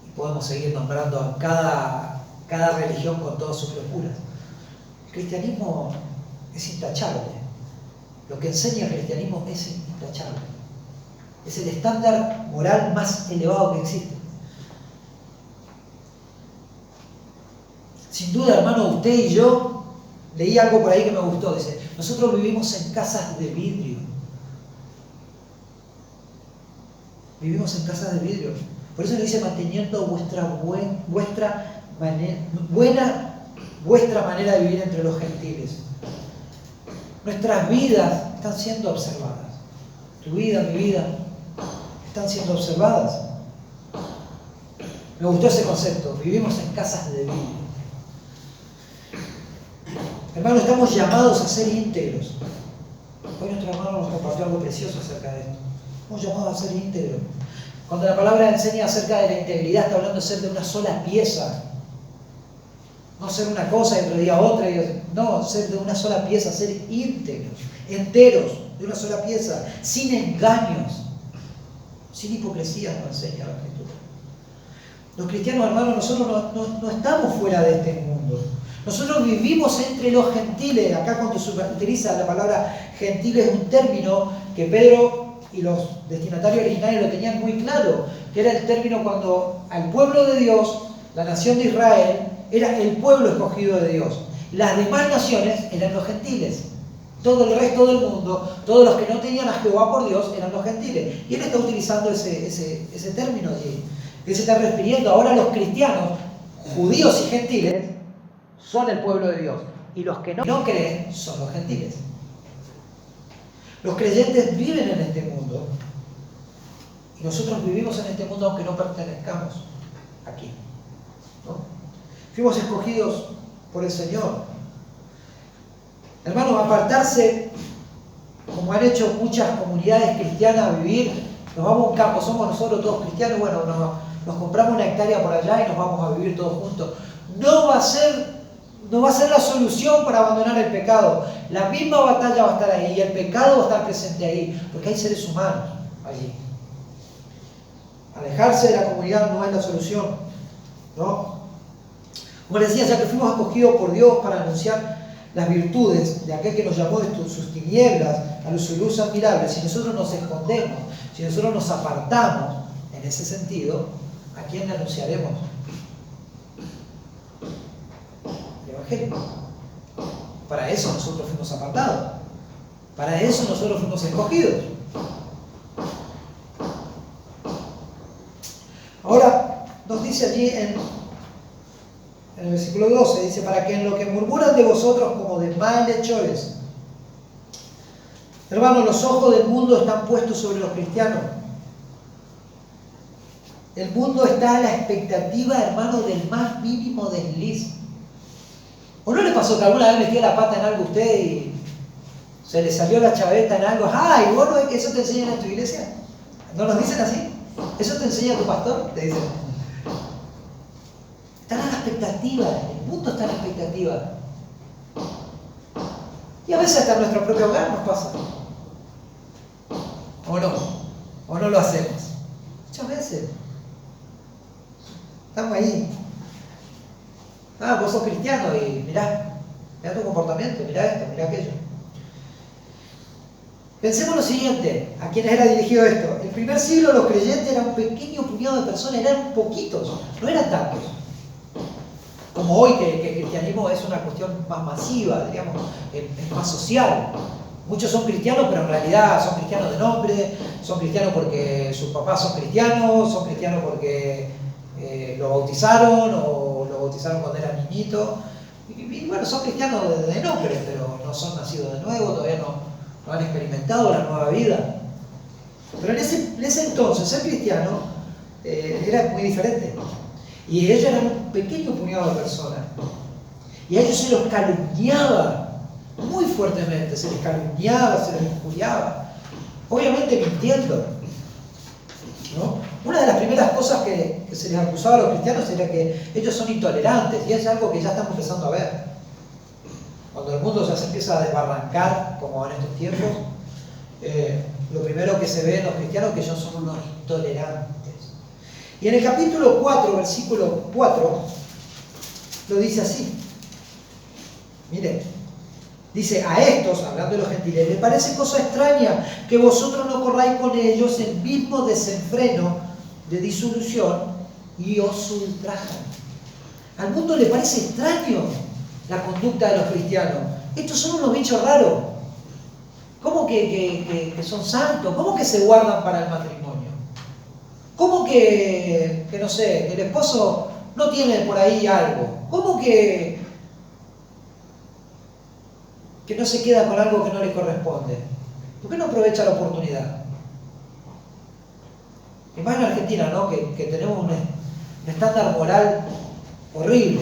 Y podemos seguir nombrando a cada religión con todas sus locuras. El cristianismo es intachable. Lo que enseña el cristianismo es intachable. Es el estándar moral más elevado que existe. Sin duda, hermano, usted y yo, leí algo por ahí que me gustó. Dice, nosotros vivimos en casas de vidrio. Vivimos en casas de vidrio. Por eso le dice, manteniendo vuestra manera de vivir entre los gentiles. Nuestras vidas están siendo observadas. Tu vida, mi vida, están siendo observadas. Me gustó ese concepto. Vivimos en casas de vidrio. Hermanos, estamos llamados a ser íntegros. Hoy nuestro hermano nos compartió algo precioso acerca de esto. Estamos llamados a ser íntegros. Cuando la palabra enseña acerca de la integridad, está hablando de ser de una sola pieza. No ser una cosa y otro día otra. No, ser de una sola pieza, ser íntegros, enteros, de una sola pieza, sin engaños, sin hipocresía, nos enseña la Escritura. Los cristianos, hermanos, nosotros no estamos fuera de este mundo. Nosotros vivimos entre los gentiles. Acá cuando se utiliza la palabra gentiles es un término que Pedro y los destinatarios originales lo tenían muy claro, que era el término cuando al pueblo de Dios, la nación de Israel, era el pueblo escogido de Dios. Las demás naciones eran los gentiles. Todo el resto del mundo, todos los que no tenían a Jehová por Dios, eran los gentiles. Y él está utilizando ese término allí. Él se está refiriendo ahora a los cristianos, judíos y gentiles, son el pueblo de Dios. Y los que no creen son los gentiles. Los creyentes viven en este mundo. Y nosotros vivimos en este mundo aunque no pertenezcamos aquí, ¿no? Fuimos escogidos por el Señor. Hermanos, apartarse, como han hecho muchas comunidades cristianas, a vivir, nos vamos a un campo, somos nosotros todos cristianos, bueno, nos compramos una hectárea por allá y nos vamos a vivir todos juntos. No va a ser la solución para abandonar el pecado. La misma batalla va a estar ahí y el pecado va a estar presente ahí, porque hay seres humanos allí. Alejarse de la comunidad no es la solución, ¿no? Como les decía, ya que fuimos escogidos por Dios para anunciar las virtudes de aquel que nos llamó de sus tinieblas a su luz admirable, si nosotros nos escondemos, si nosotros nos apartamos en ese sentido, ¿a quién le anunciaremos? El Evangelio. Para eso nosotros fuimos apartados. Para eso nosotros fuimos escogidos. Ahora, nos dice allí en el versículo 12, dice, para que en lo que murmuran de vosotros como de malhechores. Hermanos, los ojos del mundo están puestos sobre los cristianos. El mundo está a la expectativa, hermano, del más mínimo desliz. ¿O no le pasó que alguna vez metió la pata en algo a usted y se le salió la chaveta en algo? ¡Ay, bueno, eso te enseñan en tu iglesia! ¿No nos dicen así? ¿Eso te enseña tu pastor? Te dicen. Están a la expectativa, el mundo está a la expectativa. Y a veces hasta en nuestro propio hogar nos pasa. O no lo hacemos. Muchas veces. Estamos ahí. Vos sos cristiano y mirá tu comportamiento, mirá esto, mirá aquello. Pensemos lo siguiente, ¿a quiénes era dirigido esto? El primer siglo los creyentes eran un pequeño puñado de personas, eran poquitos, no eran tantos. Como hoy que el cristianismo es una cuestión más masiva, digamos, es más social. Muchos son cristianos, pero en realidad son cristianos de nombre, son cristianos porque sus papás son cristianos porque lo bautizaron o lo bautizaron cuando era niñito. Y bueno, son cristianos de nombre, pero no son nacidos de nuevo, todavía no han experimentado la nueva vida. Pero en ese entonces ser cristiano era muy diferente. Y ellos eran un pequeño puñado de personas. Y a ellos se los calumniaba muy fuertemente, se les calumniaba, se les injuriaba. Obviamente mintiendo, ¿no? Una de las primeras cosas que se les acusaba a los cristianos era que ellos son intolerantes, y es algo que ya estamos empezando a ver. Cuando el mundo ya se empieza a desbarrancar, como en estos tiempos, lo primero que se ve en los cristianos es que ellos son unos intolerantes. Y en el capítulo 4, versículo 4, lo dice así. Miren, dice, a estos, hablando de los gentiles, les parece cosa extraña que vosotros no corráis con ellos el mismo desenfreno de disolución y os ultrajan. Al mundo le parece extraño la conducta de los cristianos. Estos son unos bichos raros. ¿Cómo que son santos? ¿Cómo que se guardan para el matrimonio? ¿Cómo que no sé, el esposo no tiene por ahí algo? ¿Cómo que no se queda con algo que no le corresponde? ¿Por qué no aprovecha la oportunidad? Y más en Argentina, ¿no? Que tenemos un estándar moral horrible,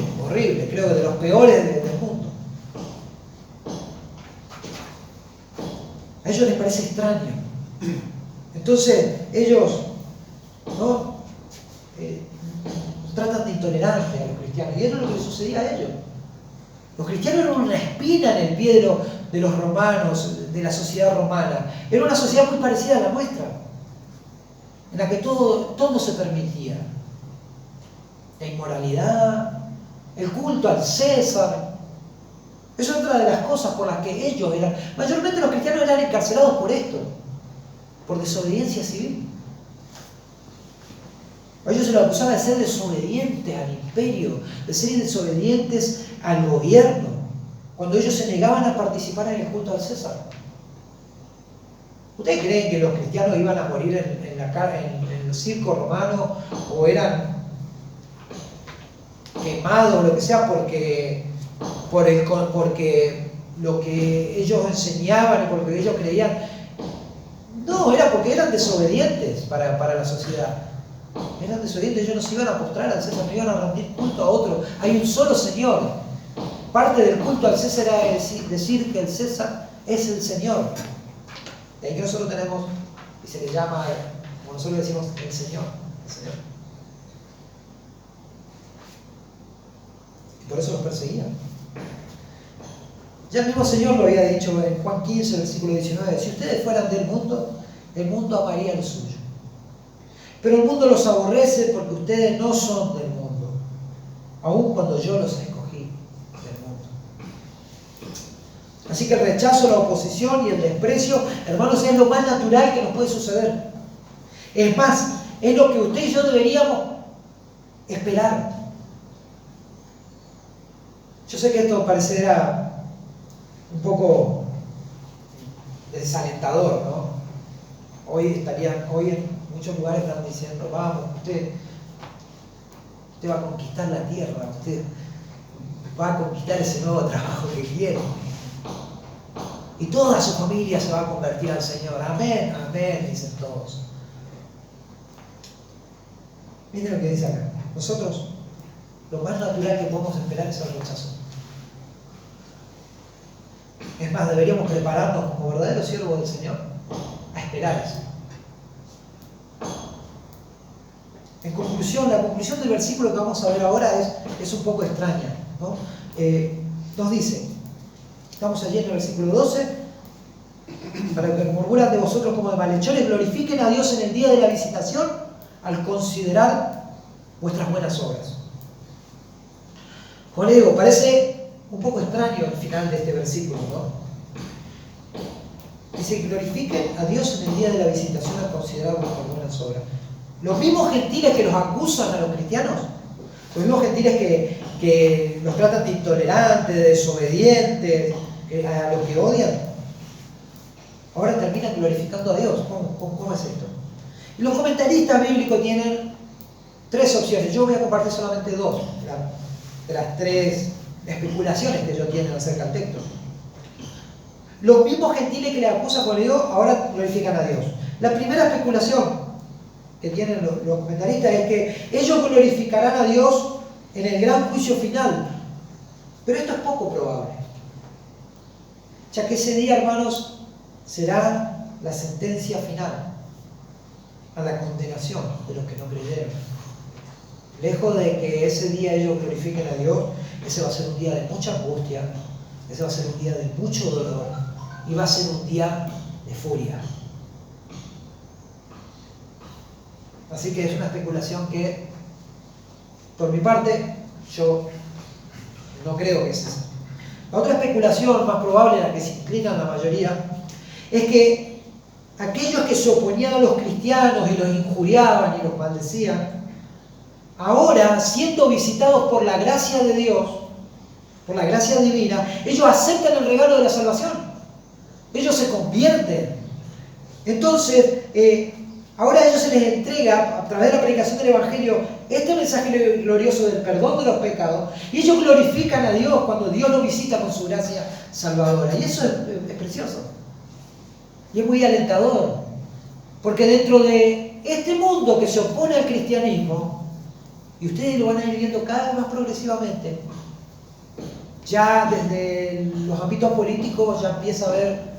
creo que de los peores del mundo. A ellos les parece extraño. Entonces, ellos, ¿no? Tratan de intolerantes a los cristianos. Y eso es lo que les sucedía a ellos. Los cristianos eran una espina en el pie de los romanos, de la sociedad romana. Era una sociedad muy parecida a la nuestra, en la que todo se permitía. La inmoralidad, el culto al César. Eso es otra de las cosas por las que ellos eran. Mayormente los cristianos eran encarcelados por esto, por desobediencia civil. A ellos se los acusaba de ser desobedientes al imperio, de ser desobedientes al gobierno. cuando ellos se negaban a participar en el culto al César. ¿Ustedes creen que los cristianos iban a morir en el circo romano o eran quemados o lo que sea porque lo que ellos enseñaban y por lo que ellos creían? No, era porque eran desobedientes para la sociedad. Eran desobedientes, ellos no se iban a postrar al César, no iban a rendir culto a otro. Hay un solo Señor. Parte del culto al César era decir que el César es el Señor. De ahí que nosotros tenemos, y se le llama, como nosotros decimos, el Señor. El Señor. Y por eso los perseguían. Ya el mismo Señor lo había dicho en Juan 15, versículo 19. Si ustedes fueran del mundo, el mundo amaría lo suyo. Pero el mundo los aborrece porque ustedes no son del mundo, aun cuando yo los escogí del mundo. Así que el rechazo, la oposición y el desprecio, hermanos, es lo más natural que nos puede suceder. Es más, es lo que usted y yo deberíamos esperar. Yo sé que esto parecerá un poco desalentador, ¿no? Hoy en muchos lugares están diciendo, vamos, usted va a conquistar la tierra, usted va a conquistar ese nuevo trabajo que quiere. Y toda su familia se va a convertir al Señor. Amén, amén, dicen todos. Miren lo que dice acá. Nosotros, lo más natural que podemos esperar es el rechazo. Es más, deberíamos prepararnos como verdaderos siervos del Señor a esperar eso. En conclusión, la conclusión del versículo que vamos a ver ahora es un poco extraña, ¿no? Nos dice, estamos allí en el versículo 12, para que murmuran de vosotros como de malhechores, glorifiquen a Dios en el día de la visitación al considerar vuestras buenas obras. Como le digo, parece un poco extraño el final de este versículo, ¿no? Dice, glorifiquen a Dios en el día de la visitación al considerar vuestras buenas obras. Los mismos gentiles que los acusan a los cristianos, los mismos gentiles que los tratan de intolerantes, de desobedientes, a los que odian, ahora terminan glorificando a Dios. ¿Cómo es esto? Y los comentaristas bíblicos tienen tres opciones. Yo voy a compartir solamente dos de las tres especulaciones que ellos tienen acerca del texto. Los mismos gentiles que le acusan por Dios ahora glorifican a Dios. La primera especulación que tienen los comentaristas es que ellos glorificarán a Dios en el gran juicio final. Pero esto es poco probable, ya que ese día, hermanos, será la sentencia final a la condenación de los que no creyeron. Lejos de que ese día ellos glorifiquen a Dios, ese va a ser un día de mucha angustia, ese va a ser un día de mucho dolor y va a ser un día de furia. Así que es una especulación que, por mi parte, yo no creo que sea esa. La otra especulación más probable, en la que se inclina la mayoría, es que aquellos que se oponían a los cristianos y los injuriaban y los maldecían, ahora, siendo visitados por la gracia de Dios, por la gracia divina, ellos aceptan el regalo de la salvación. Ellos se convierten. Entonces, ahora a ellos se les entrega, a través de la predicación del Evangelio, este mensaje glorioso del perdón de los pecados, y ellos glorifican a Dios cuando Dios los visita con su gracia salvadora. Y eso es precioso. Y es muy alentador. Porque dentro de este mundo que se opone al cristianismo, y ustedes lo van a ir viendo cada vez más progresivamente, ya desde los ámbitos políticos ya empieza a haber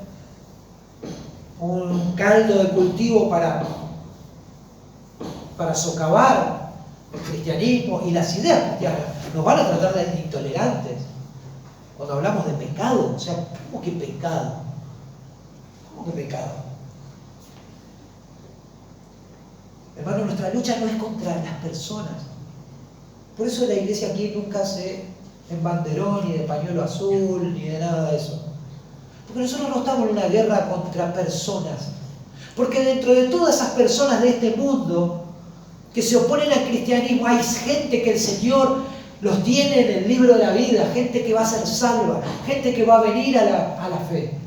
un caldo de cultivo para socavar el cristianismo y las ideas cristianas. Nos van a tratar de intolerantes cuando hablamos de pecado. O sea, ¿cómo que pecado? ¿Cómo que pecado? Hermano, nuestra lucha no es contra las personas. Por eso la iglesia aquí nunca se embanderó ni de pañuelo azul ni de nada de eso. Porque nosotros no estamos en una guerra contra personas. Porque dentro de todas esas personas de este mundo que se oponen al cristianismo, hay gente que el Señor los tiene en el libro de la vida, gente que va a ser salva, gente que va a venir a la fe.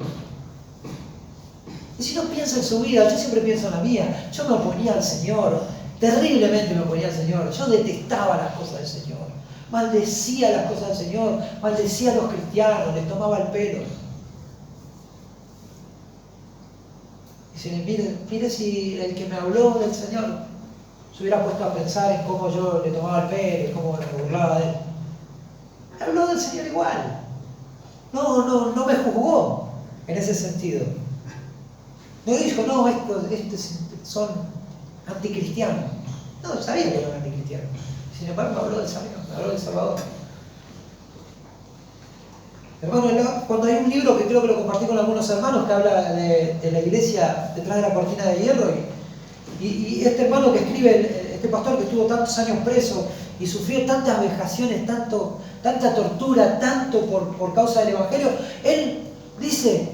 Y si no piensa en su vida, yo siempre pienso en la mía. Yo me oponía al Señor, terriblemente me oponía al Señor. Yo detestaba las cosas del Señor, maldecía las cosas del Señor, maldecía a los cristianos, les tomaba el pelo. Y mire si el que me habló del Señor se hubiera puesto a pensar en cómo yo le tomaba el pelo, cómo me burlaba de él. Me habló del Señor igual. No me juzgó en ese sentido. No dijo, no, estos son anticristianos. No, sabía que eran anticristianos. Sin embargo, me habló del Señor, me habló del Salvador. Hermano, cuando hay un libro que creo que lo compartí con algunos hermanos que habla de la iglesia detrás de la cortina de hierro, y este hermano que escribe, este pastor que estuvo tantos años preso y sufrió tantas vejaciones, tanta tortura, tanto por causa del Evangelio, él dice: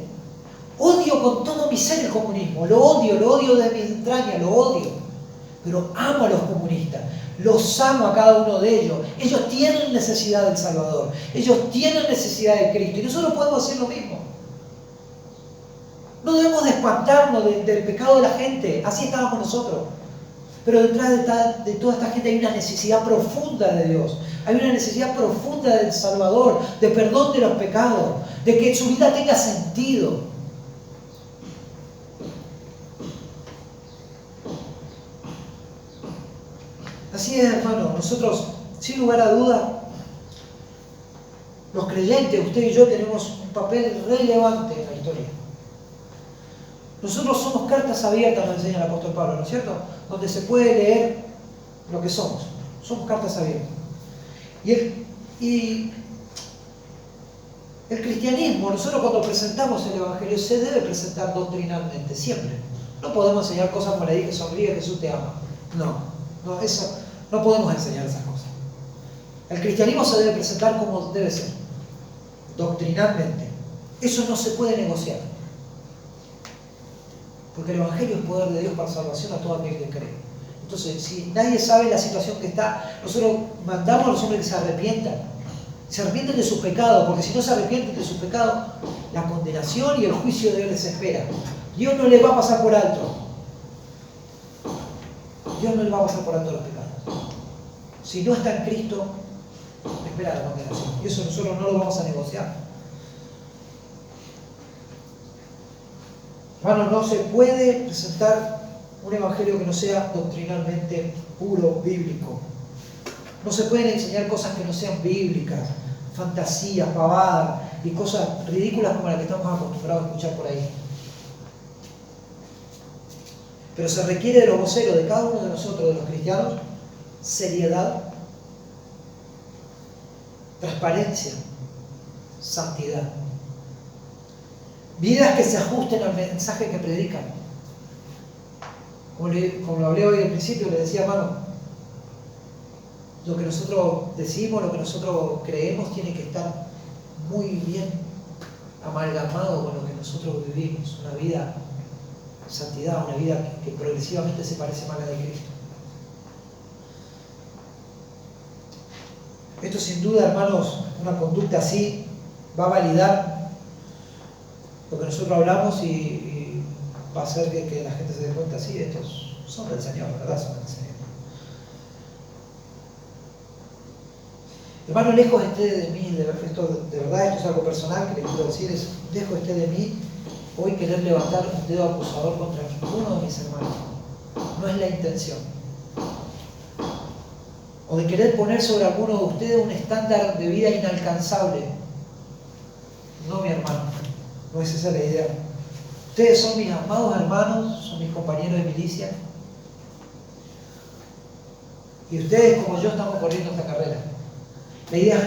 odio con todo mi ser el comunismo, lo odio de mis entrañas, lo odio, pero amo a los comunistas, los amo a cada uno de ellos. Ellos tienen necesidad del Salvador, ellos tienen necesidad de Cristo, y nosotros podemos hacer lo mismo. No debemos de espantarnos del pecado de la gente, así estábamos nosotros. Pero detrás de toda esta gente hay una necesidad profunda de Dios, hay una necesidad profunda del Salvador, de perdón de los pecados, de que su vida tenga sentido. Así es, hermano, nosotros, sin lugar a duda, los creyentes, usted y yo, tenemos un papel relevante en la historia. Nosotros somos cartas abiertas, nos enseña el apóstol Pablo, ¿no es cierto? Donde se puede leer lo que somos. Somos cartas abiertas. Y el cristianismo, nosotros cuando presentamos el Evangelio, se debe presentar doctrinalmente, siempre. No podemos enseñar cosas como le dije, sonríe, Jesús te ama. No, eso, no podemos enseñar esas cosas. El cristianismo se debe presentar como debe ser, doctrinalmente. Eso no se puede negociar. Porque el Evangelio es poder de Dios para salvación a todo aquel que cree. Entonces, si nadie sabe la situación que está, nosotros mandamos a los hombres que se arrepientan de sus pecados, porque si no se arrepienten de sus pecados, la condenación y el juicio de Dios les espera. Dios no les va a pasar por alto. Dios no les va a pasar por alto los pecados. Si no está en Cristo, espera la condenación. Y eso nosotros no lo vamos a negociar. Hermano, no se puede presentar un evangelio que no sea doctrinalmente puro, bíblico. No se pueden enseñar cosas que no sean bíblicas, fantasías, pavadas y cosas ridículas como las que estamos acostumbrados a escuchar por ahí. Pero se requiere de los voceros, de cada uno de nosotros, de los cristianos, seriedad, transparencia, santidad. Vidas que se ajusten al mensaje que predican. Como lo hablé hoy al principio, le decía, hermano, lo que nosotros decimos, lo que nosotros creemos, tiene que estar muy bien amalgamado con lo que nosotros vivimos. Una vida de santidad, una vida que progresivamente se parece más a la de Cristo. Esto sin duda, hermanos, una conducta así va a validar lo que nosotros hablamos y va a hacer que la gente se dé cuenta, sí, estos son del Señor, ¿verdad? Son del Señor. Hermano, lejos esté de mí, de verdad, esto es algo personal que le quiero decir, lejos esté de mí hoy querer levantar un dedo acusador contra ninguno de mis hermanos. No es la intención. O de querer poner sobre alguno de ustedes un estándar de vida inalcanzable. No, mi hermano. No es esa la idea. Ustedes son mis amados hermanos, son mis compañeros de milicia. Y ustedes, como yo, estamos corriendo esta carrera. La idea es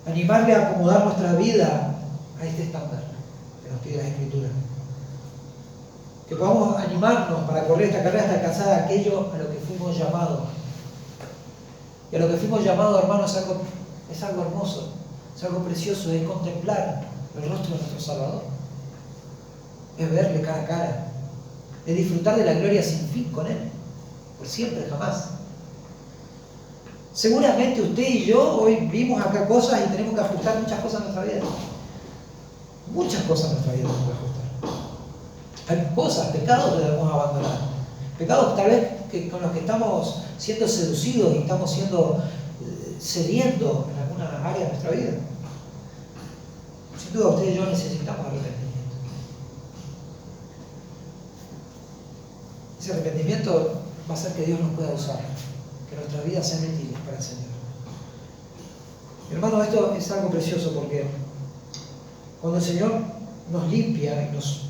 animarle a acomodar nuestra vida a este estándar que nos pide la Escritura. Que podamos animarnos para correr esta carrera hasta alcanzar aquello a lo que fuimos llamados. Y a lo que fuimos llamados, hermanos, es algo hermoso, es algo precioso, es contemplar el rostro de nuestro Salvador, es verle cara a cara, es disfrutar de la gloria sin fin con Él, por siempre, jamás. Seguramente usted y yo hoy vimos acá cosas y tenemos que ajustar muchas cosas en nuestra vida. Muchas cosas en nuestra vida tenemos que ajustar. Hay cosas, pecados que debemos abandonar. Pecados tal vez con los que estamos siendo seducidos y estamos siendo cediendo en alguna área de nuestra vida. Sin duda usted y yo necesitamos arrepentimiento. Ese arrepentimiento va a hacer que Dios nos pueda usar, que nuestras vidas sean útiles para el Señor. Mi hermano, esto es algo precioso porque cuando el Señor nos limpia y nos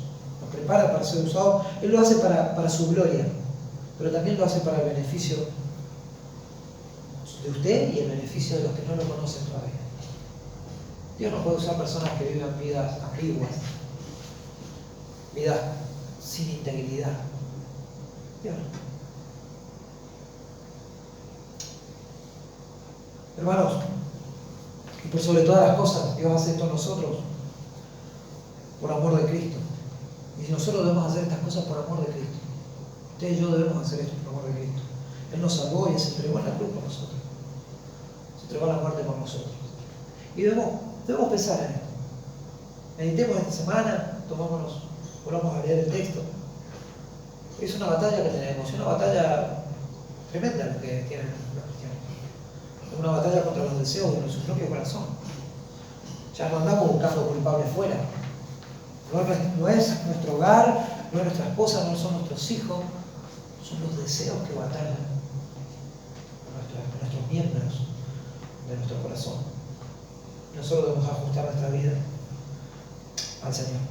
prepara para ser usado, Él lo hace para su gloria, pero también lo hace para el beneficio de usted y el beneficio de los que no lo conocen todavía. Dios no puede usar personas que viven vidas ambiguas, vidas sin integridad. Dios no. Hermanos, y por sobre todas las cosas, Dios hace esto a nosotros por amor de Cristo. Y nosotros debemos hacer estas cosas por amor de Cristo. Usted y yo debemos hacer esto por amor de Cristo. Él nos salvó y se entregó en la cruz por nosotros. Se entregó a la muerte por nosotros. Y debemos pensar en esto. Meditemos esta semana, volvamos a leer el texto. Es una batalla que tenemos, es una batalla tremenda la que tienen los cristianos. Es una batalla contra los deseos de nuestro propio corazón. Ya no andamos buscando culpables fuera. No es nuestro hogar, no es nuestra esposa, no son nuestros hijos, son los deseos que batallan en nuestros miembros de nuestro corazón. Nosotros debemos ajustar nuestra vida al Señor.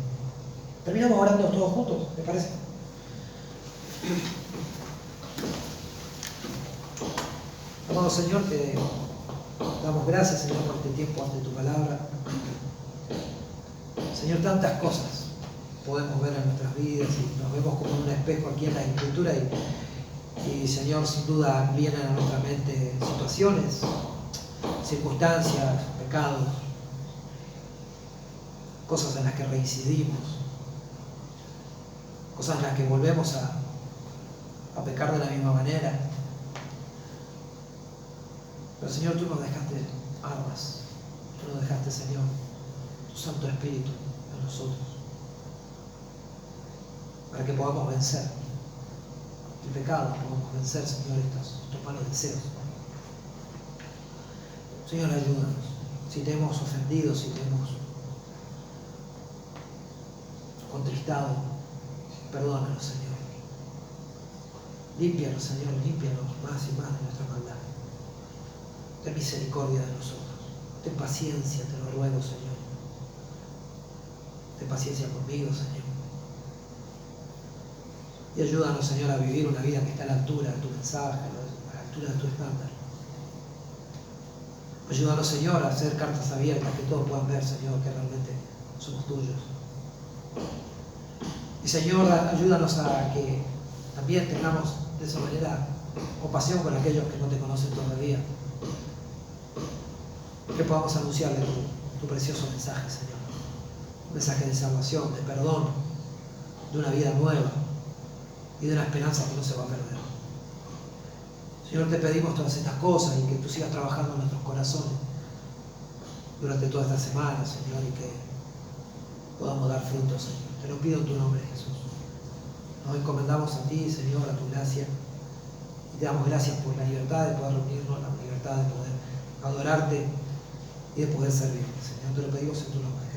Terminamos orando todos juntos, ¿me parece? Amado Señor, te damos gracias, Señor, por este tiempo ante tu palabra. Señor, tantas cosas podemos ver en nuestras vidas y nos vemos como en un espejo aquí en la Escritura y Señor, sin duda vienen a nuestra mente situaciones, circunstancias, pecados, cosas en las que reincidimos, cosas en las que volvemos a pecar de la misma manera. Pero Señor, tú nos dejaste armas, tú nos dejaste, Señor, tu Santo Espíritu en nosotros, para que podamos vencer el pecado, podamos vencer, Señor, estos malos deseos. Señor, ayúdanos. Si te hemos ofendido, si te hemos contristado, perdónanos, Señor. Límpianos, Señor, límpianos más y más de nuestra maldad. Ten misericordia de nosotros. Ten paciencia, te lo ruego, Señor. Ten paciencia conmigo, Señor. Y ayúdanos, Señor, a vivir una vida que está a la altura de tu mensaje, a la altura de tu estándar. Ayúdanos, Señor, a hacer cartas abiertas, que todos puedan ver, Señor, que realmente somos tuyos. Y, Señor, ayúdanos a que también tengamos de esa manera compasión con aquellos que no te conocen todavía. Que podamos anunciarle tu precioso mensaje, Señor. Un mensaje de salvación, de perdón, de una vida nueva y de una esperanza que no se va a perder. Señor, te pedimos todas estas cosas y que tú sigas trabajando en nuestros corazones durante toda esta semana, Señor, y que podamos dar frutos, Señor. Te lo pido en tu nombre, Jesús. Nos encomendamos a ti, Señor, a tu gracia, y te damos gracias por la libertad de poder reunirnos, la libertad de poder adorarte y de poder servirte, Señor. Te lo pedimos en tu nombre.